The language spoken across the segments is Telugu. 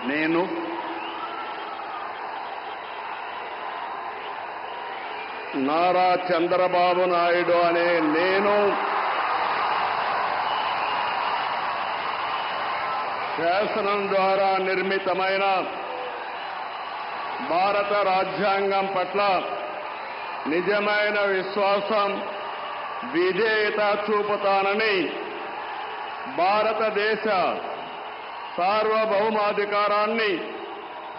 నేను నారా చంద్రబాబు నాయుడు అనే నేను శాసనం ద్వారా నిర్మితమైన భారత రాజ్యాంగం పట్ల నిజమైన విశ్వాసం, విధేయత చూపుతానని, భారతదేశ సార్వభౌమాధికారాన్ని,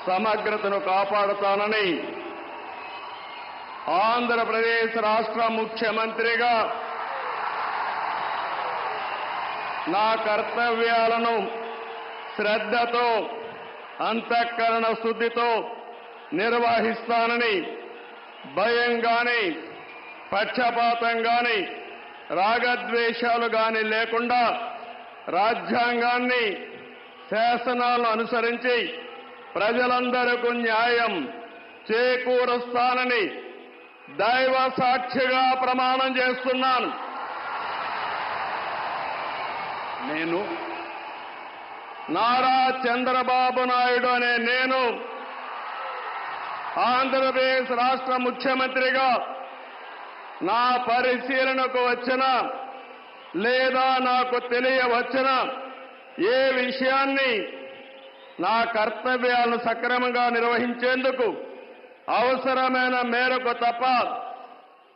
సమగ్రతను కాపాడుతానని ఆంధ్రప్రదేశ్ రాష్ట్ర ముఖ్యమంత్రిగా నా కర్తవ్యాలను శ్రద్ధతో, అంతఃకరణ శుద్ధితో నిర్వహిస్తానని, భయం గాని, పక్షపాతం గాని, రాగద్వేషాలు గాని లేకుండా రాజ్యాంగాన్ని, శాసనాలను అనుసరించి ప్రజలందరికీ న్యాయం చేకూరుస్తానని దైవ సాక్షిగా ప్రమాణం చేస్తున్నాను. నేను నారా చంద్రబాబు నాయుడు అనే నేను ఆంధ్రప్రదేశ్ రాష్ట్ర ముఖ్యమంత్రిగా నా పరిశీలనకు వచ్చిన లేదా నాకు తెలియవచ్చిన ఏ విషయాన్ని నా కర్తవ్యాలను సక్రమంగా నిర్వహించేందుకు అవసరమైన మేరకు తప్ప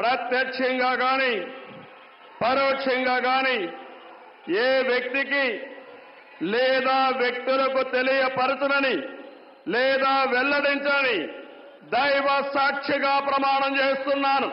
ప్రత్యక్షంగా గాని, పరోక్షంగా గాని ఏ వ్యక్తికి లేదా వ్యక్తులకు తెలియపరచునని లేదా వెల్లడించని దైవ సాక్షిగా ప్రమాణం చేస్తున్నాను.